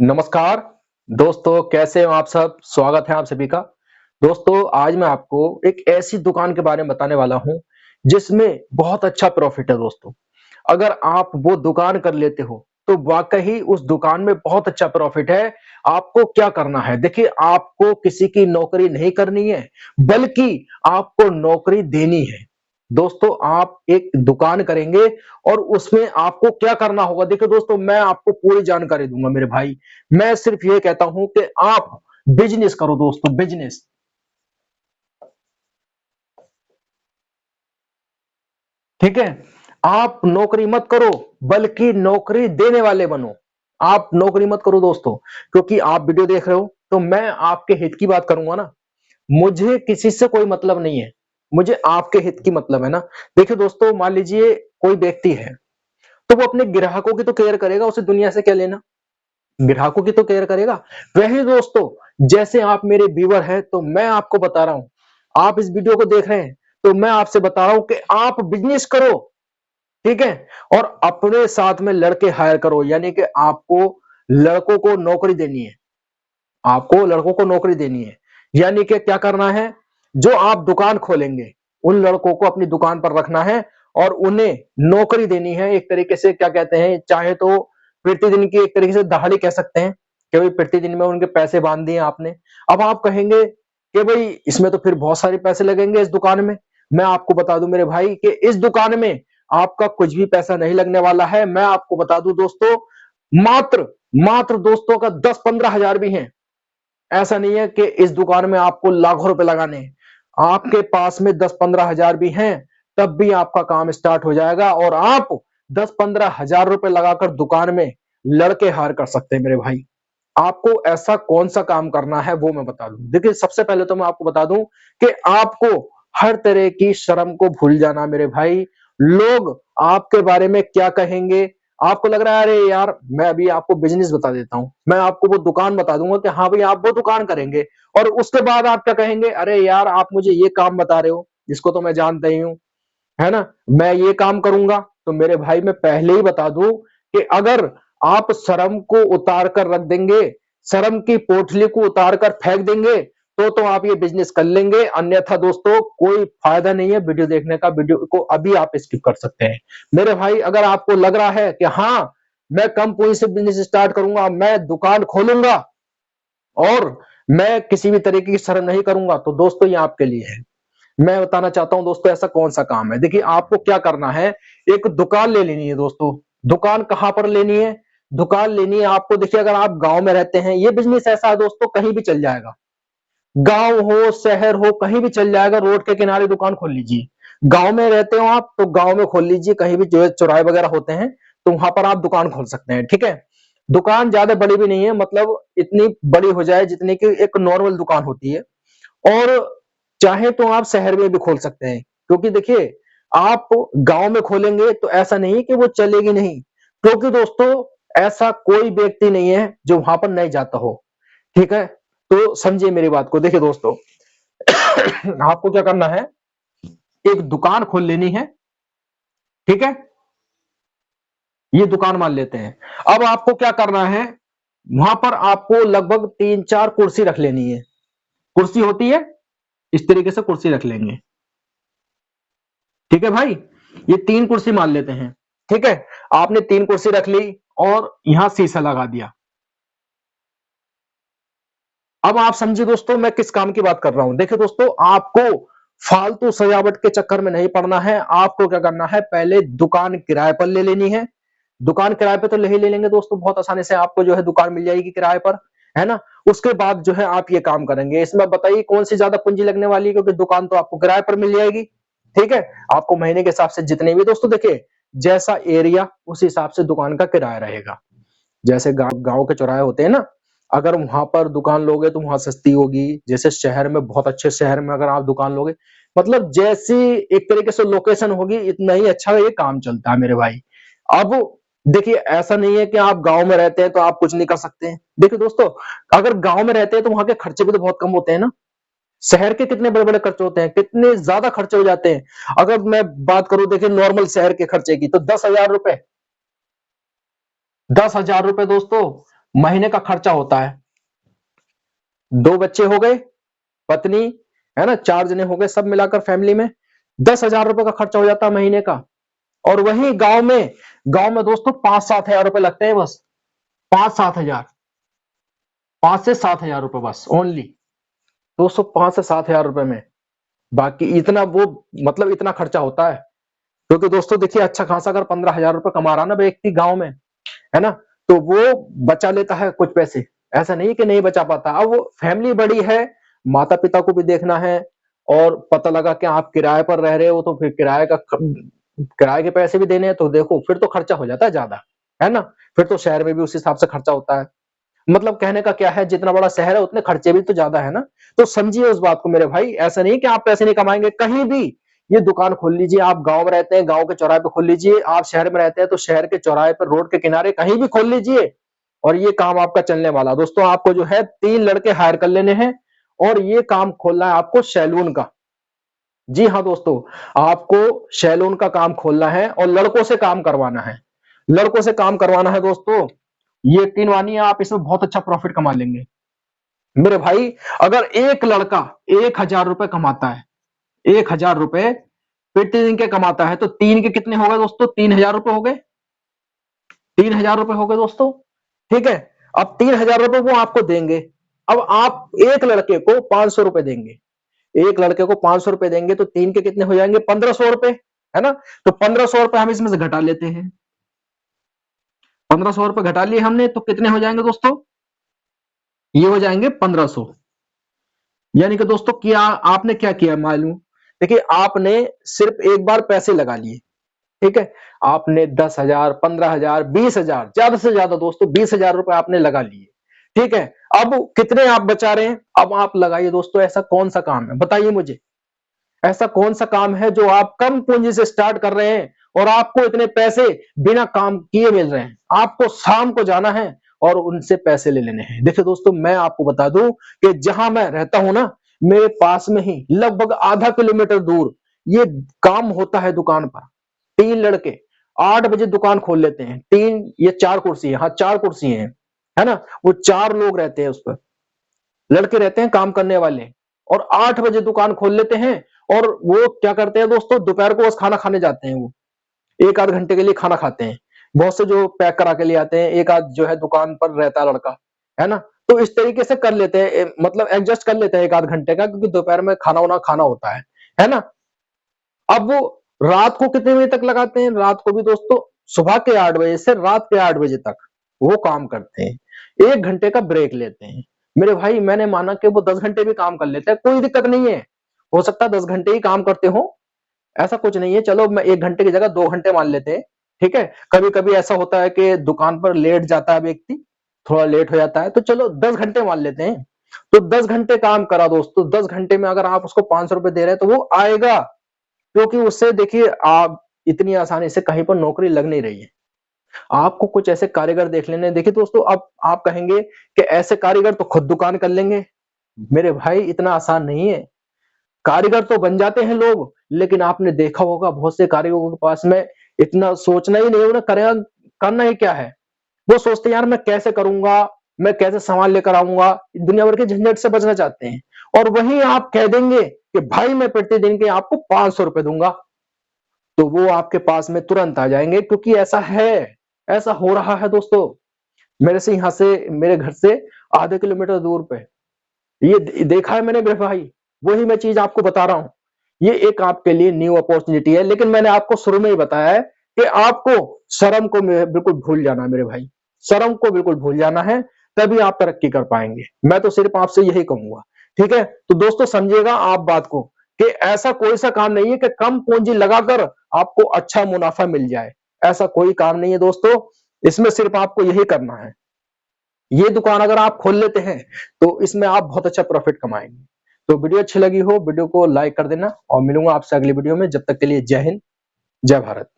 नमस्कार दोस्तों, कैसे हो आप सब? स्वागत है आप सभी का। दोस्तों, आज मैं आपको एक ऐसी दुकान के बारे में बताने वाला हूँ, जिसमें बहुत अच्छा प्रॉफ़िट है दोस्तों। अगर आप वो दुकान कर लेते हो, तो वाक़ई उस दुकान में बहुत अच्छा प्रॉफ़िट है। आपको क्या करना है? देखिए, आपको किसी की नौकरी नहीं करनी है, बल्कि आपको नौकरी देनी है। दोस्तों, आप एक दुकान करेंगे और उसमें आपको क्या करना होगा? देखिए दोस्तों, मैं आपको पूरी जानकारी दूँगा मेरे भाई। मैं सिर्फ ये कहता हूँ कि आप बिज़नेस करो दोस्तों, बिज़नेस। ठीक है? आप नौकरी मत करो, बल्कि नौकरी देने वाले बनो। आप नौकरी मत करो दोस्तों, क्योंकि आप वीडियो देख रहे हो, तो मैं आपके हित की बात करूँगा ना। मुझे किसी से कोई मतलब नहीं है, मुझे आपके हित की मतलब है ना। देखिए दोस्तों, मान लीजिए कोई व्यक्ति है, तो वो अपने ग्राहकों की तो केयर करेगा, उसे दुनिया से क्या लेना? ग्राहकों की तो केयर करेगा। वही दोस्तों, जैसे आप मेरे व्यूअर हैं, तो मैं आपको बता रहा हूँ, आप इस वीडियो को देख रहे हैं, तो मैं आपसे बता रहा हूँ कि आप बिज़नेस करो, ठीक है? और अपने साथ में लड़के हायर करो, यानी कि आपको लड़कों को नौकरी देनी है। आपको लड़कों को नौकरी देनी है। यानी कि क्या करना है? जो आप दुकान खोलेंगे, उन लड़कों को अपनी दुकान पर रखना है और उन्हें नौकरी देनी है। एक तरीके से क्या कहते हैं, चाहे तो प्रतिदिन की एक तरीके से दहाड़ी कह सकते हैं कि भाई प्रतिदिन में उनके पैसे बाँध दिए आपने। अब आप कहेंगे कि भई इसमें तो फिर बहुत सारे पैसे लगेंगे इस दुकान में। मैं आपको बता दूँ मेरे भाई कि इस दुकान में आपका कुछ भी पैसा नहीं लगने वाला है। मैं आपको बता दूँ दोस्तों, मात्र मात्र दोस्तों का 10-15 हज़ार भी हैं, ऐसा नहीं है कि इस दुकान में आपको लाखों रुपए लगाने हैं। आपके पास में 10-15 हज़ार भी हैं, तब भी आपका काम स्टार्ट हो जाएगा और आप 10-15 हज़ार रुपए लगाकर दुकान में लड़के हायर कर सकते हैं मेरे भाई। आपको ऐसा कौन-सा काम करना है वो मैं बता दूँ। देखिए, सबसे पहले तो मैं आपको बता दूँ कि आपको हर तरह की शर्म को भूल जाना मेरे भाई। लोग आपके बारे में क्या कहेंगे? आपको लग रहा है अरे यार, मैं अभी आपको बिज़नेस बता देता हूँ। मैं आपको वो दुकान बता दूँगा कि हाँ, भई आप वो दुकान करेंगे और उसके बाद आप क्या कहेंगे? अरे यार, आप मुझे ये काम बता रहे हो, जिसको तो मैं जानता ही हूँ। है ना? मैं ये काम करूँगा, तो मेरे भाई मैं पहले ही बता दूँ कि अगर आप शर्म को उतार कर रख देंगे, शर्म की पोटली को उतार कर फेंक देंगे, तो आप ये बिज़नेस कर लेंगे, अन्यथा दोस्तों कोई फ़ायदा नहीं है वीडियो देखने का, वीडियो को अभी आप स्किप कर सकते हैं। मेरे भाई, अगर आपको लग रहा है कि हाँ, मैं कम पूँजी से बिज़नेस स्टार्ट करूँगा, मैं दुकान खोलूँगा और मैं किसी भी तरीके की शर्म नहीं करूँगा, तो दोस्तों ये आपके लिए है। मैं बताना चाहता हूँ दोस्तों, ऐसा कौन-सा काम है। देखिए, आपको क्या करना है, एक दुकान ले लेनी है दोस्तों। दुकान कहाँ पर लेनी है? दुकान लेनी है आपको, देखिए अगर आप गाँव में रहते हैं, ये बिज़नेस ऐसा है दोस्तों, कहीं भी चल जाएगा। गाँव हो, शहर हो, कहीं भी चल जाएगा, रोड के किनारे दुकान खोल लीजिए। गाँव में रहते हो आप, तो गाँव में खोल लीजिए, कहीं भी जो है चौराहे वगैरह होते हैं, तो वहाँ पर आप दुकान खोल सकते हैं, ठीक है? दुकान ज़्यादा बड़ी भी नहीं है, मतलब इतनी बड़ी हो जाए जितनी कि एक नॉर्मल दुकान होती है। और चाहे तो आप शहर में भी खोल सकते हैं, क्योंकि देखिए, आप गाँव में खोलेंगे तो ऐसा नहीं है कि वो चलेगी नहीं, क्योंकि दोस्तों ऐसा कोई व्यक्ति नहीं है जो वहाँ पर नहीं जाता हो, ठीक है? तो समझिए मेरी बात को। देखिए दोस्तों, आपको क्या करना है, एक दुकान खोल लेनी है, ठीक है? ये दुकान मान लेते हैं। अब आपको क्या करना है, वहाँ पर आपको लगभग 3-4 कुर्सी रख लेनी है। कुर्सी होती है, इस तरीके से कुर्सी रख लेंगे। ठीक है भाई, ये 3 कुर्सी मान लेते हैं, ठीक है? आपने 3 कुर्सी रख ली और यहां शीशा लगा दिया। अब आप समझिए दोस्तों, मैं किस काम की बात कर रहा हूं। देखिए दोस्तों, आपको फालतू सजावट के चक्कर में नहीं पड़ना है। आपको क्या करना है, पहले दुकान किराए पर ले लेनी है। दुकान किराए पे तो ले ही ले लेंगे दोस्तों, बहुत आसानी से आपको जो है दुकान मिल जाएगी किराए पर, है ना? उसके बाद जो है आप ये काम करेंगे। इसमें बताइए कौन सी ज्यादा पूंजी लगने वाली है, क्योंकि दुकान तो आपको किराए पर मिल जाएगी, ठीक है? आपको महीने के हिसाब से जितने भी दोस्तों, देखिए जैसा एरिया उस हिसाब से दुकान का किराया रहेगा। जैसे गाँव गाँव के चौराहे होते हैं ना, अगर वहाँ पर दुकान लोगे तो वहाँ सस्ती होगी। जैसे शहर में, बहुत अच्छे शहर में अगर आप दुकान लोगे, मतलब जैसी एक तरीके से लोकेशन होगी, इतना ही अच्छा ये काम चलता है मेरे भाई। अब देखिए, ऐसा नहीं है कि आप गाँव में रहते हैं तो आप कुछ नहीं कर सकते हैं। देखिए दोस्तों, अगर गाँव में रहते हैं तो वहाँ के खर्चे भी तो बहुत कम होते हैं ना। शहर के कितने बड़े-बड़े खर्चे होते हैं, कितने ज़्यादा खर्चे हो जाते हैं। अगर मैं बात करूँ देखिए नॉर्मल शहर के खर्चे की, तो ₹10,000, ₹10,000 दोस्तों, महीने का खर्चा होता है, 2 बच्चे हो गए, पत्नी है ना, 4 जने हो गए, सब मिलाकर फैमिली में 10,000 रुपए का खर्चा हो जाता है महीने का। और वही गांव में दोस्तों 5-7 हजार रुपए लगते हैं बस, 5-7 हजार, 5 से 7 हजार रुपए बस ओनली दोस्तों, 5 से 7 हजार रुपए में। बाकी इतना वो मतलब इतना खर्चा होता है, क्योंकि दोस्तों देखिए अच्छा खासा अगर 15,000 रुपए कमा रहा ना व्यक्ति गांव में, है ना, तो वो बचा लेता है कुछ पैसे, ऐसा नहीं कि नहीं बचा पाता। अब वो फैमिली बड़ी है, माता पिता को भी देखना है, और पता लगा कि आप किराए पर रह रहे हो तो फिर किराए के पैसे भी देने हैं, तो देखो फिर तो खर्चा हो जाता है ज्यादा, है ना। फिर तो शहर में भी उस हिसाब से खर्चा होता है। मतलब कहने का क्या है, जितना बड़ा शहर है उतने खर्चे भी तो ज्यादा है ना। तो समझिए उस बात को मेरे भाई, ऐसा नहीं कि आप पैसे नहीं कमाएंगे कहीं भी। ये दुकान खोल लीजिए, आप गांव में रहते हैं गांव के चौराहे पे खोल लीजिए, आप शहर में रहते हैं तो शहर के चौराहे पर, रोड के किनारे कहीं भी खोल लीजिए, और ये काम आपका चलने वाला। दोस्तों आपको जो है 3 लड़के हायर कर लेने हैं, और ये काम खोलना है आपको सैलून का। जी हाँ दोस्तों, आपको सैलून का काम खोलना है और लड़कों से काम करवाना है, लड़कों से काम करवाना है दोस्तों। ये यकीन मानिए आप इसमें बहुत अच्छा प्रॉफिट कमा लेंगे मेरे भाई। अगर एक लड़का 1,000 रुपए कमाता है, 1,000 रुपए प्रतिदिन के कमाता है, तो 3 के कितने हो गए दोस्तों, 3,000 रुपए हो गए, 3,000 रुपए हो गए दोस्तों। ठीक है, अब 3,000 रुपए वो आपको देंगे। अब आप एक लड़के को 500 रुपए देंगे, एक लड़के को 500 रुपए देंगे, तो 3 के कितने हो जाएंगे, 1,500 रुपए, है ना। तो 1,500 रुपए हम इसमें से घटा लेते हैं, 1,500 रुपए घटा लिए हमने, तो कितने हो जाएंगे दोस्तों, ये हो जाएंगे 1,500। यानी कि दोस्तों क्या आपने क्या किया मालूम, देखिए आपने सिर्फ एक बार पैसे लगा लिए, ठीक है, आपने 10,000, 15,000, 20,000, ज्यादा से ज्यादा दोस्तों 20,000 रुपए आपने लगा लिए, ठीक है। अब कितने आप बचा रहे हैं, अब आप लगाइए दोस्तों, ऐसा कौन सा काम है बताइए मुझे, ऐसा कौन सा काम है जो आप कम पूंजी से स्टार्ट कर रहे हैं और आपको इतने पैसे बिना काम किए मिल रहे हैं। आपको शाम को जाना है और उनसे पैसे ले लेने हैं। देखिए दोस्तों मैं आपको बता दूं कि जहां मैं रहता हूं ना, मेरे पास में ही लगभग आधा किलोमीटर दूर ये काम होता है दुकान पर। 3 लड़के 8 बजे दुकान खोल लेते हैं, 3 ये 4 कुर्सी है, हाँ 4 कुर्सी है ना, वो 4 लोग रहते हैं उस पर, लड़के रहते हैं काम करने वाले, और 8 बजे दुकान खोल लेते हैं। और वो क्या करते हैं दोस्तों, दोपहर को बस खाना खाने जाते हैं, वो 1 आध घंटे के लिए खाना खाते हैं। बहुत से जो पैक करा के ले आते हैं, एक आध जो है दुकान पर रहता है लड़का, है ना, तो इस तरीके से कर लेते हैं, मतलब एडजस्ट कर लेते हैं 1 आध घंटे का, क्योंकि दोपहर में खाना वाना खाना होता है ना। अब वो रात को कितने बजे तक लगाते हैं, रात को भी दोस्तों सुबह के 8 बजे से रात के 8 बजे तक वो काम करते हैं, 1 घंटे का ब्रेक लेते हैं। मेरे भाई मैंने माना कि वो 10 घंटे भी काम कर लेते हैं, कोई दिक्कत नहीं है, हो सकता है 10 घंटे ही काम करते हो, ऐसा कुछ नहीं है। चलो मैं 1 घंटे की जगह 2 घंटे मान लेते हैं, ठीक है। कभी कभी ऐसा होता है कि दुकान पर लेट जाता है व्यक्ति, थोड़ा लेट हो जाता है, तो चलो 10 घंटे मान लेते हैं। तो 10 घंटे काम करा दोस्तों, 10 घंटे में अगर आप उसको 500 रुपए दे रहे हैं तो वो आएगा, क्योंकि उससे देखिए आप इतनी आसानी से कहीं पर नौकरी लग नहीं रही है। आपको कुछ ऐसे कारीगर देख लेने। देखिए दोस्तों अब आप कहेंगे कि ऐसे कारीगर तो खुद दुकान कर लेंगे, मेरे भाई इतना आसान नहीं है। कारीगर तो बन जाते हैं लोग, लेकिन आपने देखा होगा बहुत से कारीगरों के पास में इतना सोचना ही नहीं, उन्हें करेगा करना ही क्या है। वो सोचते हैं यार मैं कैसे करूंगा, मैं कैसे सामान लेकर आऊंगा, दुनिया भर के झंझट से बचना चाहते हैं। और वहीं आप कह देंगे कि भाई मैं प्रतिदिन के आपको 500 रुपए दूंगा, तो वो आपके पास में तुरंत आ जाएंगे, क्योंकि ऐसा है, ऐसा हो रहा है दोस्तों। मेरे से यहाँ से मेरे घर से आधे किलोमीटर दूर पे ये देखा है मैंने मेरे भाई, वही मैं चीज आपको बता रहा हूँ। ये एक आपके लिए न्यू अपॉर्चुनिटी है, लेकिन मैंने आपको शुरू में ही बताया है कि आपको शर्म को बिल्कुल भूल जाना है मेरे भाई, शर्म को बिल्कुल भूल जाना है, तभी आप तरक्की कर पाएंगे। मैं तो सिर्फ आपसे यही कहूंगा, ठीक है। तो दोस्तों समझिएगा आप बात को, कि ऐसा कोई सा काम नहीं है कि कम पूंजी लगाकर आपको अच्छा मुनाफा मिल जाए, ऐसा कोई काम नहीं है दोस्तों। इसमें सिर्फ आपको यही करना है, ये दुकान अगर आप खोल लेते हैं तो इसमें आप बहुत अच्छा प्रॉफिट कमाएंगे। तो वीडियो अच्छी लगी हो, वीडियो को लाइक कर देना, और मिलूंगा आपसे अगली वीडियो में। जब तक के लिए जय हिंद, जय भारत।